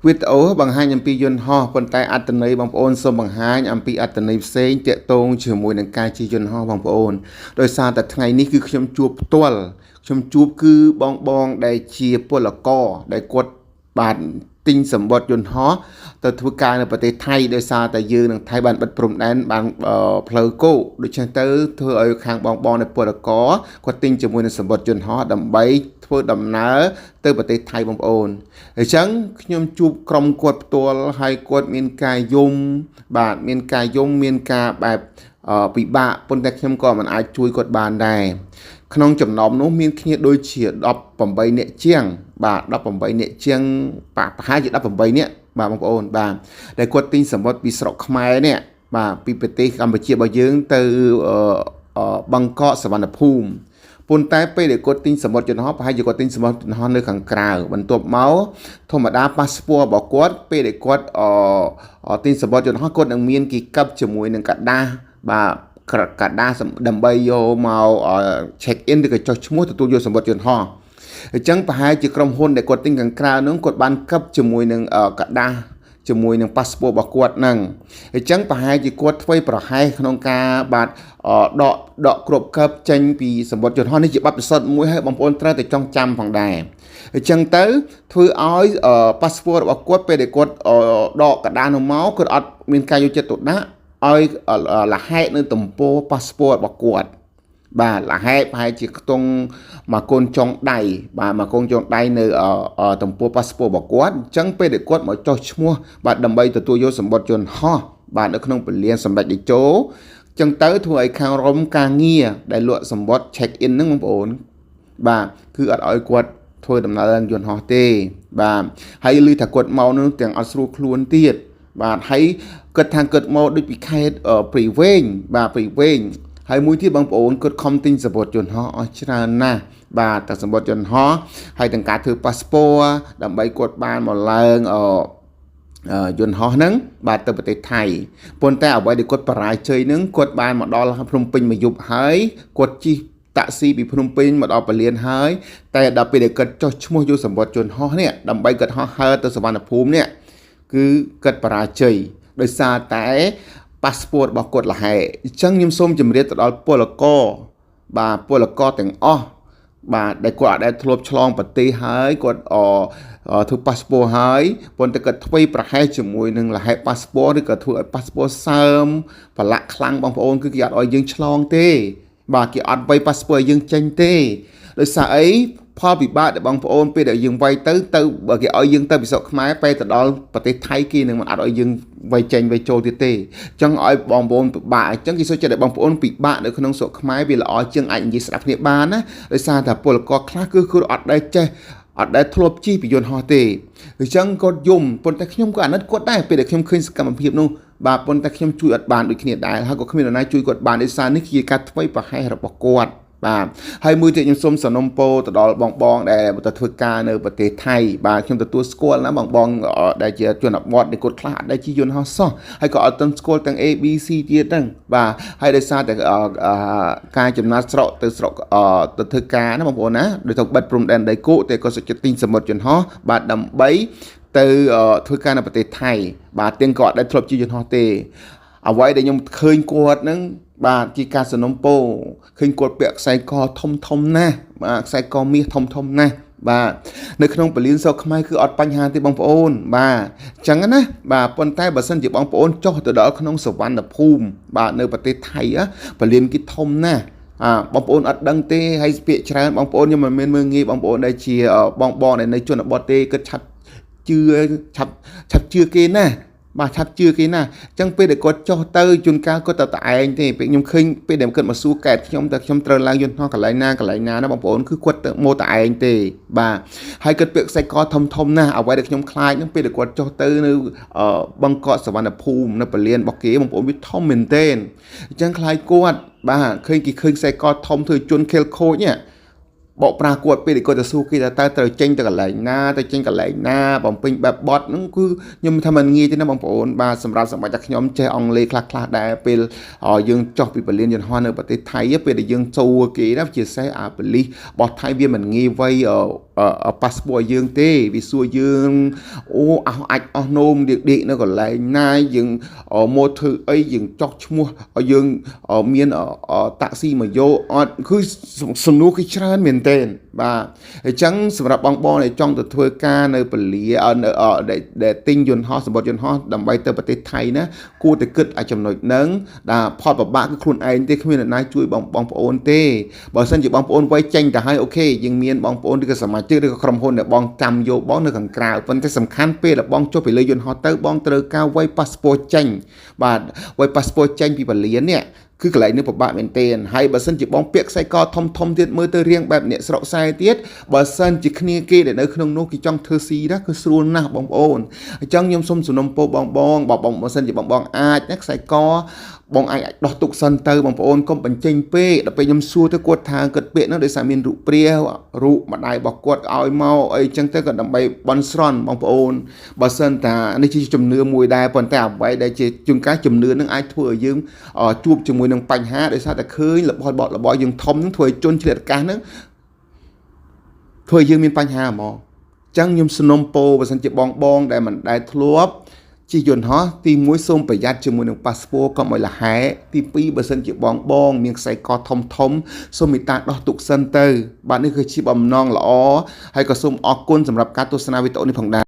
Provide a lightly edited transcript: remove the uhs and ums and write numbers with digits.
វីដេអូបង្ហាញអំពីយន្តហោះប៉ុន្តែអត្ថន័យបងប្អូនសូមបង្ហាញអំពីអត្ថន័យផ្សេងទាក់ទងជាមួយនឹងការជិះយន្តហោះបងប្អូនដោយសារតែថ្ងៃនេះគឺខ្ញុំជួបផ្ទាល់ខ្ញុំជួបគឺបងដែលជាពលករដែលគាត់បានទិញសម្បត្តិយន្តហោះទៅធ្វើការនៅប្រទេសថៃដោយសារតែយើងនឹងថៃបានបិទព្រំដែនបានផ្លូវគោកដូច្នេះទៅធ្វើឲ្យខាងបងនៃពលករគាត់ទិញជាមួយនឹងសម្បត្តិយន្តហោះដើម្បីធ្វើដំណើរទៅប្រទេសថៃបងប្អូនអញ្ចឹងខ្ញុំជួបក្រុមគាត់ផ្ទាល់ហើយគាត់មានការយំបាទមានការយំមានការបែបពិបាកប៉ុន្តែខ្ញុំក៏មិនអាចជួយគាត់បានដែរក្នុងចំណោមនោះមានគ្នាដូចជា18នាក់ជាងបាទ18នាក់ជាងប្រហែលជា18នាក់បាទបងប្អូនបាទដែលគាត់ទិញសម្បត្តិពីស្រុកខ្មែរនេះបាទពីប្រទេសកម្ពុជារបស់យើងទៅបឹងកកសវណ្ណភូមិប៉ុន្តែពេលដែលគាត់ទិញសម្បត្តិយន្តហោះប្រហែលជាគាត់ទិញសម្បត្តិយន្តហោះនៅខាងក្រៅបន្ទាប់មកធម្មតាប៉ាសពតរបស់គាត់ពេលដែលគាត់ទិញសម្បត្តិយន្តហោះគាត់នឹងមានគីកាប់ជាមួយនឹងកាដាសបាទកាដាសដើម្បីយកមក check in ឬក៏ចុះឈ្មោះទទួលយកសម្បត្តិយន្តហោះអញ្ចឹងប្រហែលជាក្រុមហ៊ុនដែលគាត់ទិញខាងក្រៅនោះគាត់បានកាប់ជាមួយនឹងកាដាសជាមួយនឹងប៉ាសពតរបស់គាត់ហ្នឹងអញ្ចឹងប្រហែលជាគាត់ធ្វើប្រហែលក្នុងការបាទដកគ្រប់កើបចេញពីសម្បត្តិយន្តហោះនេះជាបទពិសោធន៍មួយហើយបងប្អូនត្រូវតែចងចាំផងដែរអញ្ចឹងទៅធ្វើឲ្យប៉ាសពតរបស់គាត់ពេលដែលគាត់ដកកាដាសនោះមកគាត់អត់មានការយកចិត្តទុកដាក់ឲ្យលហែកនៅទំព័រប៉ាសពតរបស់គាត់បាទលហែកប្រហែលជាខ្ទង់មួយកូនចុងដៃបាទមួយកូនចុងដៃនៅទំព័រប៉ាសពតរបស់គាត់អញ្ចឹងពេលដែលគាត់មកចុះឈ្មោះបាទដើម្បីទទួលយកសម្បត្តិយន្តហោះបាទនៅក្នុងពលានសម្ដេចតេជោអញ្ចឹងទៅធ្វើឲ្យខាងរំការងារដែលលក់សម្បត្តិ check in ហ្នឹងបងប្អូនបាទគឺអត់ឲ្យគាត់ធ្វើដំណើរយន្តហោះទេបាទហើយឮថាគាត់មកនឹងទាំងអត់ស្រួលខ្លួនទៀតបាទហើយគាត់ថាគាត់មកដូចពីខេត្តព្រៃវែងបាទព្រៃវែងហើយមួយទៀតបងប្អូនគាត់ខំទិញសម្បត្តិយន្តហោះអស់ច្រើនណាស់បាទតែសម្បត្តិយន្តហោះហើយទាំងការធ្វើប៉ាសពតដើម្បីគាត់បានមកឡើងយន្តហោះហ្នឹងបាទទៅប្រទេសថៃប៉ុន្តែអ្វីដែលគាត់បរាជ័យហ្នឹងគាត់បានមកដល់ភ្នំពេញមួយយប់ហើយគាត់ជិះតាក់ស៊ីពីភ្នំពេញមកដល់ពលានហើយតែដល់ពេលដែលគាត់ចុះឈ្មោះយកសម្បត្តិយន្តហោះនេះដើម្បីគាត់ហោះហើរទៅសវណ្ណភូមិនេះគឺគាត់បរាជ័យដោយសារតែប៉ាសពតរបស់គាត់លហែអញ្ចឹងខ្ញុំសូមជម្រាបទៅដល់ពលករបាទពលករទាំងអស់បាទដែលគាត់អាចធ្លាប់ឆ្លងប្រទេសហើយគាត់ធ្វើប៉ាសពតហើយប៉ុន្តែគាត់ធ្វើប្រហែលជាមួយនឹងលហែប៉ាសពតឬក៏ធ្វើឲ្យប៉ាសពតសើមប្រឡាក់ខ្លាំងបងប្អូនគឺគេអត់ឲ្យយើងឆ្លងទេបាទគេអត់វាយប៉ាសពតឲ្យយើងចេញទេដោយសារអីផលពិបាកដែលបងប្អូនពេលដែលយើងវាយទៅបើគេឲ្យយើងទៅពីស្រុកខ្មែរពេលទៅដល់ប្រទេសថៃគេនឹងមិនអត់ឲ្យយើងវាយចេញវាយចូលទៀតទេអញ្ចឹងឲ្យបងប្អូនពិបាកអញ្ចឹងគេសូមចិត្តឲ្យបងប្អូនពិបាកនៅក្នុងស្រុកខ្មែរវាល្អជាងអាចនិយាយស្ដាប់គ្នាបានណាដោយសារតែពលករខ្លះគឺអត់ដែលចេះអត់ដែលធ្លាប់ជិះពីយន្តហោះទេអញ្ចឹងគាត់យំប៉ុន្តែខ្ញុំក៏អាណិតគាត់ដែរពេលដែលខ្ញុំឃើញសកម្មភាពនោះបាទប៉ុន្តែខ្ញុំជួយអត់បានដូចគ្នាដែរហើយក៏គ្មាននរណាជួយគាត់បានដោយសារនេះជាការធ្វើប្រហែសរបស់គាត់បាទហើយមួយទៀតខ្ញុំសូមសនំពោទៅដល់បងដែលទៅធ្វើការនៅប្រទេសថៃបាទខ្ញុំទទួលស្គាល់ណាបងដែលជាជនបទដែលគាត់ខ្លះដែលជាយន្តហោះសោះហើយក៏អត់ទាន់ស្គាល់ទាំង ABC ទៀតហ្នឹងបាទហើយដោយសារតែការចំណាត់ស្រុកទៅស្រុកទៅធ្វើការណាបងប្អូនណាដោយទៅបិទព្រំដែនដីគោកតែក៏សុខចិត្តទិញសម្បត្តិយន្តហោះបាទដើម្បីទៅធ្វើការនៅប្រទេសថៃបាទទាំងក៏អត់ដែលធ្លាប់ជិះយន្តហោះទេអ្វីដែលខ្ញុំឃើញគាត់ហ្នឹងបាទជាការសនំពោឃើញគាត់ពាក់ខ្សែកធំណាស់បាទខ្សែកមាសធំណាស់បាទនៅក្នុងពលានស្រុកខ្មែរគឺអត់បញ្ហាទេបងប្អូនបាទអញ្ចឹងណាបាទប៉ុន្តែបើសិនជាបងប្អូនចុះទៅដល់ក្នុងសវណ្ណភូមិបាទនៅប្រទេសថៃពលានគេធំណាស់បងប្អូនអត់ដឹងទេហើយពាក្យច្រើនបងប្អូនខ្ញុំមិនមែនមើលងាយបងប្អូនដែលជាបងដែលនៅជនបទទេគិតឆាប់ជឿគេណាបាទឆាប់ជឿគេណាអញ្ចឹងពេលដែលគាត់ចុះទៅជួនកាលគាត់ទៅឯងទេពេលខ្ញុំឃើញពេលដែលគាត់មកសួរកែតខ្ញុំតែខ្ញុំត្រូវឡើងយន្តហោះកន្លែងណាណាបងប្អូនគឺគាត់ទៅមកតែឯងទេបាទហើយគាត់ពាក់ខ្សែកធំណាស់អ្វីដែលខ្ញុំខ្លាចហ្នឹងពេលដែលគាត់ចុះទៅនៅបឹងកកសវណ្ណភូមិនៅពលានរបស់គេបងប្អូនវាធំមែនទែនអញ្ចឹងខ្លាចគាត់បាទឃើញខ្សែកធំធ្វើជន់ខេលខូចនេះ បកប្រាកួតពេលគាត់ទៅសួរគេថាតើត្រូវចេញទៅកន្លែងណាទៅចេញកន្លែងណាបំពេញបែបបត់ហ្នឹងគឺខ្ញុំថាมันងាយទេណាបងប្អូនបាទសម្រាប់សម្បត្តិតែខ្ញុំចេះអង់គ្លេសខ្លះៗដែរពេលយើងចុះពីពលានយន្តហោះនៅប្រទេសថៃពេលដែលយើងចូលគេណាជាពិសេសប៉ូលីសរបស់ថៃវាមិនងាយវៃប៉ាសពតយើងទេវាសួរយើងអូអស់អាចអស់នោមដេកនៅកន្លែងណាយើងមកធ្វើអីយើងចុះឈ្មោះយើងមានតាក់ស៊ីមកយកអត់គឺសំណួរគឺច្រើនមែនទែនបាទអញ្ចឹងសម្រាប់បងដែលចង់ទៅធ្វើការនៅពលាដែលទិញយន្តហោះសម្បត្តិយន្តហោះដើម្បីទៅប្រទេសថៃណាគួរតែគិតឲ្យចំណុចហ្នឹងដែលផលប្របាកគឺខ្លួនឯងទេគ្មានអ្នកណាជួយបងប្អូនទេបើមិនជាបងប្អូនវ័យចេញទៅហើយអូខេយើងមានបងប្អូនឬក៏សមាជិកឬក៏ក្រុមហ៊ុនដែលបងចាំយកបងនៅខាងក្រៅប៉ុន្តែសំខាន់ពេលដែលបងចុះពីលើយន្តហោះទៅបងត្រូវការវ័យប៉ាសពតចេញបាទវ័យប៉ាសពតចេញពីពលាននេះគឺកន្លែងនេះពិបាកមែនទែនហើយបើសិនជាបងពាក់ខ្សែកធំទៀតមើលទៅរៀងបែបអ្នកស្រុកខ្សែទៀតបើសិនជាគ្នាគេដែលនៅក្នុងនោះគេចង់ធ្វើស៊ីណាគឺស្រួលណាស់បងប្អូនអញ្ចឹងខ្ញុំសូមសំណូមពរបងបើសិនជាបងអាចណាខ្សែកបងអាចដោះទុកសិនទៅបងប្អូនកុំបញ្ចេញពេកដល់ពេលខ្ញុំសួរទៅគាត់ថាគាត់ពាក្យហ្នឹងដោយសារមានរូបព្រាវរូបម្ដាយរបស់គាត់ឲ្យមកអីចឹងទៅក៏ដើម្បីបន់ស្រន់បងប្អូនបើសិនតានេះជាជំនឿមួយដែរប៉ុន្តែអ្វីដែលជាជួនកាលជំនឿនឹងអាចធ្វើឲ្យយើងជួបជាមួយនឹងបញ្ហាដោយសារតែឃើញរបស់យើងធំនឹងធ្វើឲ្យជនឆ្លៀតឱកាសហ្នឹងធ្វើឲ្យយើងមានបញ្ហាហ្មងអញ្ចឹងខ្ញុំសំណូមពរបើសិនជាបងដែលមិនដែលធ្លាប់ជិះយន្តហោះទី1សូមប្រយ័ត្នជាមួយនឹងប៉ាសពតកុំឲ្យលហែទី2បើសិនជាបងមានខ្សែកធំសូមមេត្តាដោះទុកសិនទៅបាទនេះគឺជាបំណងល្អហើយក៏សូមអរគុណសម្រាប់ការទស្សនាវីដេអូនេះផងដែរ